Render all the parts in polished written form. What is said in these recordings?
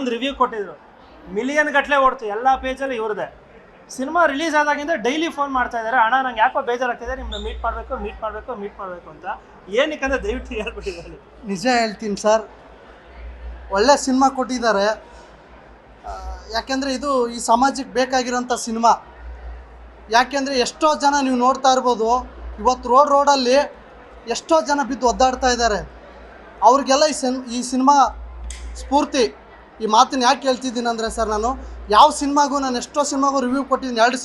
ಒಂದು ರಿವ್ಯೂ ಕೊಟ್ಟಿದ್ರು, ಮಿಲಿಯನ್ ಗಟ್ಟಲೆ ಓಡ್ತು, ಎಲ್ಲ ಪೇಜಲ್ಲಿ ಇವ್ರದ್ದೆ. ಸಿನಿಮಾ ರಿಲೀಸ್ ಆದಾಗಿಂದ ಡೈಲಿ ಫೋನ್ ಮಾಡ್ತಾ ಇದ್ದಾರೆ, ಅಣ್ಣ ನಂಗೆ ಯಾಕೋ ಬೇಜಾರಾಗ್ತಿದೆ, ನಿಮ್ಮನ್ನ ಮೀಟ್ ಮಾಡಬೇಕು ಅಂತ. ಏನಕ್ಕಂದ್ರೆ ದಯವಿಟ್ಟು ಹೇಳ್ಬಿಟ್ಟಿದ್ದಾರೆ. ನಿಜ ಹೇಳ್ತೀನಿ ಸರ್, ಒಳ್ಳೆ ಸಿನಿಮಾ ಕೊಟ್ಟಿದ್ದಾರೆ. ಯಾಕೆಂದರೆ ಇದು ಈ ಸಮಾಜಕ್ಕೆ ಬೇಕಾಗಿರೋಂಥ ಸಿನಿಮಾ. ಯಾಕೆಂದರೆ ಎಷ್ಟೋ ಜನ ನೀವು ನೋಡ್ತಾ ಇರ್ಬೋದು, ಇವತ್ತು ರೋಡಲ್ಲಿ ಎಷ್ಟೋ ಜನ ಬಿದ್ದು ಒದ್ದಾಡ್ತಾ ಇದ್ದಾರೆ. ಅವ್ರಿಗೆಲ್ಲ ಈ ಸಿನಿಮಾ ಸ್ಫೂರ್ತಿ. ಈ ಮಾತನ್ನು ಯಾಕೆ ಹೇಳ್ತಿದ್ದೀನಿ ಅಂದರೆ ಸರ್, ನಾನು ಯಾವ ಸಿನಿಮಾಗೂ, ನಾನು ಎಷ್ಟೋ ಸಿನಿಮಾಗೂ ರಿವ್ಯೂ ಕೊಟ್ಟಿದ್ದೀನಿ, 2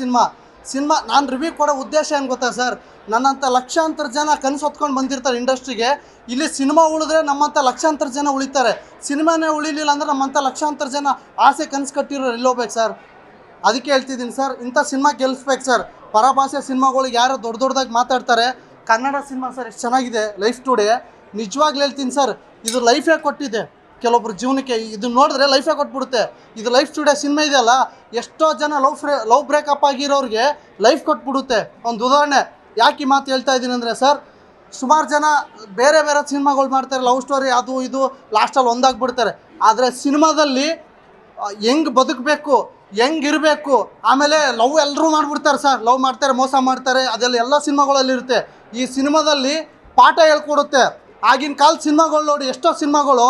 ಸಿನಿಮಾ ನಾನು ರಿವ್ಯೂ ಕೊಡೋ ಉದ್ದೇಶ ಏನು ಗೊತ್ತಾ ಸರ್, ನನ್ನಂಥ ಲಕ್ಷಾಂತರ ಜನ ಕನಸು ಹೊತ್ಕೊಂಡು ಬಂದಿರ್ತಾರೆ ಇಂಡಸ್ಟ್ರಿಗೆ. ಇಲ್ಲಿ ಸಿನಿಮಾ ಉಳಿದ್ರೆ ನಮ್ಮಂಥ ಲಕ್ಷಾಂತರ ಜನ ಉಳಿತಾರೆ, ಸಿನಿಮಾನೇ ಉಳಿಲಿಲ್ಲ ಅಂದರೆ ನಮ್ಮಂಥ ಲಕ್ಷಾಂತರ ಜನ ಆಸೆ ಕನಸು ಕಟ್ಟಿರೋರು ಎಲ್ಲೋಗ್ಬೇಕು ಸರ್. ಅದಕ್ಕೆ ಹೇಳ್ತಿದ್ದೀನಿ ಸರ್, ಇಂಥ ಸಿನಿಮಾ ಗೆಲ್ಲಿಸ್ಬೇಕು ಸರ್. ಪರಭಾಷೆ ಸಿನಿಮಾಗಳಿಗೆ ಯಾರೋ ದೊಡ್ಡದಾಗಿ ಮಾತಾಡ್ತಾರೆ, ಕನ್ನಡ ಸಿನಿಮಾ ಸರ್ ಎಷ್ಟು ಚೆನ್ನಾಗಿದೆ. ಲೈಫ್ ಟುಡೇ ನಿಜವಾಗ್ಲೂ ಹೇಳ್ತೀನಿ ಸರ್, ಇದು ಲೈಫೇ ಕೊಟ್ಟಿದೆ ಕೆಲವೊಬ್ರು ಜೀವನಕ್ಕೆ. ಇದನ್ನ ನೋಡಿದ್ರೆ ಲೈಫೇ ಕೊಟ್ಬಿಡುತ್ತೆ. ಇದು ಲೈಫ್ ಟುಡೇ ಸಿನಿಮಾ ಇದೆಯಲ್ಲ, ಎಷ್ಟೋ ಜನ ಲವ್ ಬ್ರೇಕಪ್ ಆಗಿರೋರಿಗೆ ಲೈಫ್ ಕೊಟ್ಬಿಡುತ್ತೆ. ಒಂದು ಉದಾಹರಣೆ ಯಾಕೆ ಈ ಮಾತು ಹೇಳ್ತಾ ಇದ್ದೀನಿ ಅಂದರೆ ಸರ್, ಸುಮಾರು ಜನ ಬೇರೆ ಸಿನಿಮಾಗಳು ಮಾಡ್ತಾರೆ, ಲವ್ ಸ್ಟೋರಿ ಅದು ಇದು, ಲಾಸ್ಟಲ್ಲಿ ಒಂದಾಗ್ಬಿಡ್ತಾರೆ. ಆದರೆ ಸಿನಿಮಾದಲ್ಲಿ ಹೆಂಗೆ ಬದುಕಬೇಕು, ಹೆಂಗಿರಬೇಕು, ಆಮೇಲೆ ಲವ್ ಎಲ್ಲರೂ ಮಾಡಿಬಿಡ್ತಾರೆ ಸರ್. ಲವ್ ಮಾಡ್ತಾರೆ, ಮೋಸ ಮಾಡ್ತಾರೆ, ಅದೆಲ್ಲ ಎಲ್ಲ ಸಿನಿಮಾಗಳಲ್ಲಿರುತ್ತೆ. ಈ ಸಿನಿಮಾದಲ್ಲಿ ಪಾಠ ಹೇಳ್ಕೊಡುತ್ತೆ. ಆಗಿನ ಕಾಲದ ಸಿನಿಮಾಗಳು ನೋಡಿ, ಎಷ್ಟೋ ಸಿನಿಮಾಗಳು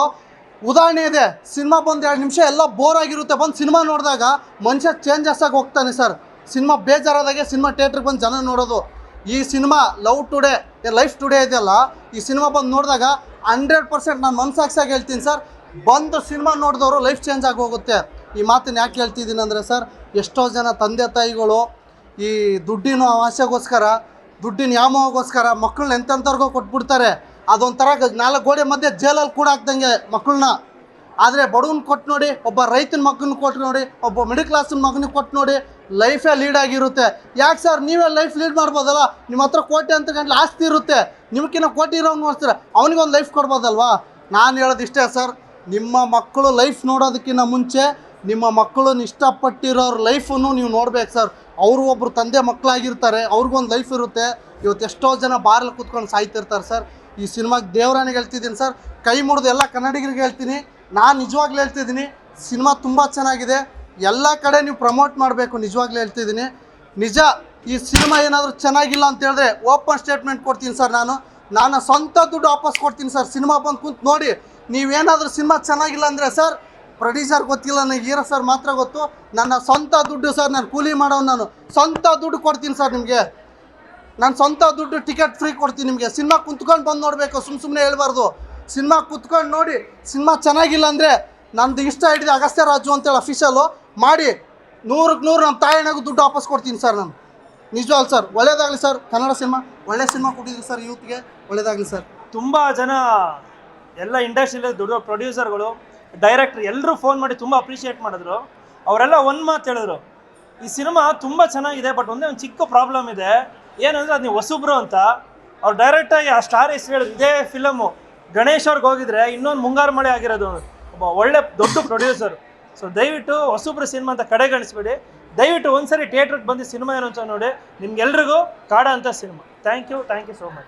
ಉದಾಹರಣೆ ಇದೆ. ಸಿನಿಮಾ ಬಂದು 2 ನಿಮಿಷ ಎಲ್ಲ ಬೋರ್ ಆಗಿರುತ್ತೆ, ಬಂದು ಸಿನಿಮಾ ನೋಡಿದಾಗ ಮನುಷ್ಯ ಚೇಂಜಸ್ ಆಗಿ ಹೋಗ್ತಾನೆ ಸರ್. ಸಿನಿಮಾ ಬೇಜಾರಾದಾಗೆ ಸಿನಿಮಾ ಥಿಯೇಟ್ರಿಗೆ ಬಂದು ಜನ ನೋಡೋದು. ಈ ಸಿನಿಮಾ ಲೈಫ್ ಟುಡೇ ಇದೆಯಲ್ಲ, ಈ ಸಿನಿಮಾ ಬಂದು ನೋಡಿದಾಗ 100% ನಾನು ಮನಸಾಕ್ಷಿಯಾಗಿ ಹೇಳ್ತೀನಿ ಸರ್, ಬಂದು ಸಿನಿಮಾ ನೋಡಿದವರು ಲೈಫ್ ಚೇಂಜ್ ಆಗಿ ಹೋಗುತ್ತೆ. ಈ ಮಾತನ್ನು ಯಾಕೆ ಹೇಳ್ತಿದ್ದೀನಿ ಅಂದರೆ ಸರ್, ಎಷ್ಟೋ ಜನ ತಂದೆ ತಾಯಿಗಳು ಈ ದುಡ್ಡಿನ ಆಸೆಗೋಸ್ಕರ, ದುಡ್ಡಿನ ವ್ಯಾಮೋಹಗೋಸ್ಕರ ಮಕ್ಕಳನ್ನ ಎಂತೆಂಥವ್ರಿಗೋ ಕೊಟ್ಬಿಡ್ತಾರೆ. ಅದೊಂಥರ 4 ಗೋಡೆ ಮಧ್ಯೆ ಜೈಲಲ್ಲಿ ಕೂಡ ಹಾಕ್ದಂಗೆ ಮಕ್ಕಳನ್ನ. ಆದರೆ ಬಡವನ್ನ ಕೊಟ್ಟು ನೋಡಿ, ಒಬ್ಬ ರೈತನ ಮಗನ ಕೊಟ್ಟು ನೋಡಿ, ಒಬ್ಬ ಮಿಡಲ್ ಕ್ಲಾಸಿನ ಮಗನಿಗೆ ಕೊಟ್ಟು ನೋಡಿ, ಲೈಫೇ ಲೀಡ್ ಆಗಿರುತ್ತೆ. ಯಾಕೆ ಸರ್, ನೀವೇ ಲೈಫ್ ಲೀಡ್ ಮಾಡ್ಬೋದಲ್ಲ? ನಿಮ್ಮ ಹತ್ರ ಕೋಟಿ ಅಂತ ಗಂಟಲು ಆಸ್ತಿ ಇರುತ್ತೆ, ನಿಮ್ಗಿನ್ನ ಕೋಟಿ ಇರೋನು ನೋಡ್ತೀರ, ಅವನಿಗೊಂದು ಲೈಫ್ ಕೊಡ್ಬೋದಲ್ವಾ? ನಾನು ಹೇಳೋದು ಇಷ್ಟೇ ಸರ್, ನಿಮ್ಮ ಮಕ್ಕಳು ಲೈಫ್ ನೋಡೋದಕ್ಕಿಂತ ಮುಂಚೆ ನಿಮ್ಮ ಮಕ್ಕಳನ್ನ ಇಷ್ಟಪಟ್ಟಿರೋರ ಲೈಫನ್ನು ನೀವು ನೋಡ್ಬೇಕು ಸರ್. ಅವರು ಒಬ್ಬರು ತಂದೆ ಮಕ್ಕಳಾಗಿರ್ತಾರೆ, ಅವ್ರಿಗೊಂದು ಲೈಫ್ ಇರುತ್ತೆ. ಇವತ್ತು ಎಷ್ಟೋ ಜನ ಬಾರಲ್ಲಿ ಕೂತ್ಕೊಂಡು ಸಾಯ್ತಿರ್ತಾರೆ ಸರ್. ಈ ಸಿನಿಮಾಗೆ ದೇವರಾಣಿಗೆ ಹೇಳ್ತಿದ್ದೀನಿ ಸರ್, ಕೈ ಮುರಿದು ಎಲ್ಲ ಕನ್ನಡಿಗರಿಗೆ ಹೇಳ್ತೀನಿ, ನಾನು ನಿಜವಾಗ್ಲೂ ಹೇಳ್ತಿದ್ದೀನಿ, ಸಿನಿಮಾ ತುಂಬ ಚೆನ್ನಾಗಿದೆ. ಎಲ್ಲ ಕಡೆ ನೀವು ಪ್ರಮೋಟ್ ಮಾಡಬೇಕು. ನಿಜವಾಗ್ಲೂ ಹೇಳ್ತಿದ್ದೀನಿ, ನಿಜ. ಈ ಸಿನಿಮಾ ಏನಾದರೂ ಚೆನ್ನಾಗಿಲ್ಲ ಅಂತ ಹೇಳಿದ್ರೆ ಓಪನ್ ಸ್ಟೇಟ್ಮೆಂಟ್ ಕೊಡ್ತೀನಿ ಸರ್. ನಾನು ಸ್ವಂತ ದುಡ್ಡು ವಾಪಸ್ ಕೊಡ್ತೀನಿ ಸರ್. ಸಿನಿಮಾ ಬಂದು ಕುಂತು ನೋಡಿ, ನೀವೇನಾದರೂ ಸಿನಿಮಾ ಚೆನ್ನಾಗಿಲ್ಲ ಅಂದರೆ ಸರ್, ಪ್ರೊಡ್ಯೂಸರ್ ಗೊತ್ತಿಲ್ಲ, ನನಗೆ ಹೀರೋ ಸರ್ ಮಾತ್ರ ಗೊತ್ತು. ನನ್ನ ಸ್ವಂತ ದುಡ್ಡು ಸರ್, ನಾನು ಕೂಲಿ ಮಾಡೋನು, ನಾನು ಸ್ವಂತ ದುಡ್ಡು ಕೊಡ್ತೀನಿ ಸರ್ ನಿಮಗೆ. ನಾನು ಸ್ವಂತ ದುಡ್ಡು ಟಿಕೆಟ್ ಫ್ರೀ ಕೊಡ್ತೀನಿ ನಿಮಗೆ. ಸಿನಿಮಾ ಕುಂತ್ಕೊಂಡು ಬಂದು ನೋಡಬೇಕು, ಸುಮ್ಮನೆ ಹೇಳ್ಬಾರ್ದು. ಸಿನಿಮಾ ಕುತ್ಕೊಂಡು ನೋಡಿ, ಸಿನಿಮಾ ಚೆನ್ನಾಗಿಲ್ಲ ಅಂದರೆ ನಂದು ಇಷ್ಟ ಹಿಡಿದು ಅಗಸ್ತ್ಯ ರಾಜು ಅಂತೇಳಿ ಅಫಿಷಿಯಲು ಮಾಡಿ 100ಕ್ಕೆ 100 ನಮ್ಮ ತಾಯಣ್ಣಗೂ ದುಡ್ಡು ವಾಪಸ್ ಕೊಡ್ತೀನಿ ಸರ್ ನಾನು. ನಿಜವಾಗ್ಲು ಸರ್, ಒಳ್ಳೇದಾಗಲಿ ಸರ್. ಕನ್ನಡ ಸಿನಿಮಾ ಒಳ್ಳೆ ಸಿನಿಮಾ ಕೊಟ್ಟಿದ್ದೀವಿ ಸರ್, ಯೂತ್ಗೆ ಒಳ್ಳೇದಾಗಲಿ ಸರ್. ತುಂಬ ಜನ ಎಲ್ಲ ಇಂಡಸ್ಟ್ರಿಯಲ್ಲಿ ದೊಡ್ಡ ಪ್ರೊಡ್ಯೂಸರ್ಗಳು, ಡೈರೆಕ್ಟ್ರ್ ಎಲ್ಲರೂ ಫೋನ್ ಮಾಡಿ ತುಂಬ ಅಪ್ರಿಷಿಯೇಟ್ ಮಾಡಿದ್ರು. ಅವರೆಲ್ಲ ಒಂದು ಮಾತು ಹೇಳಿದ್ರು, ಈ ಸಿನಿಮಾ ತುಂಬ ಚೆನ್ನಾಗಿದೆ, ಬಟ್ ಒಂದೇ ಒಂದು ಚಿಕ್ಕ ಪ್ರಾಬ್ಲಮ್ ಇದೆ. ಏನಂದರೆ ಅದು ನೀವು ಹೊಸಬ್ರು ಅಂತ. ಅವ್ರು ಡೈರೆಕ್ಟಾಗಿ ಆ ಸ್ಟಾರ್ ಹೆಸರು ಹೇಳಿದ್ರು. ಇದೇ ಫಿಲಮು ಗಣೇಶ್ ಅವ್ರಿಗೆ ಹೋಗಿದ್ರೆ ಇನ್ನೊಂದು ಮುಂಗಾರು ಮಳೆ ಆಗಿರೋದು. ಒಬ್ಬ ಒಳ್ಳೆ ದೊಡ್ಡ ಪ್ರೊಡ್ಯೂಸರ್. ಸೊ ದಯವಿಟ್ಟು ಹೊಸಬ್ರು ಸಿನಿಮಾ ಅಂತ ಕಡೆಗಣಿಸ್ಬೇಡಿ. ದಯವಿಟ್ಟು ಒಂದ್ಸರಿ ಥಿಯೇಟ್ರಿಗೆ ಬಂದು ಸಿನಿಮಾ ಏನು ಅಂತ ನೋಡಿ. ನಿಮ್ಗೆಲ್ರಿಗೂ ಕಾಡ ಅಂತ cinema. Thank you so much.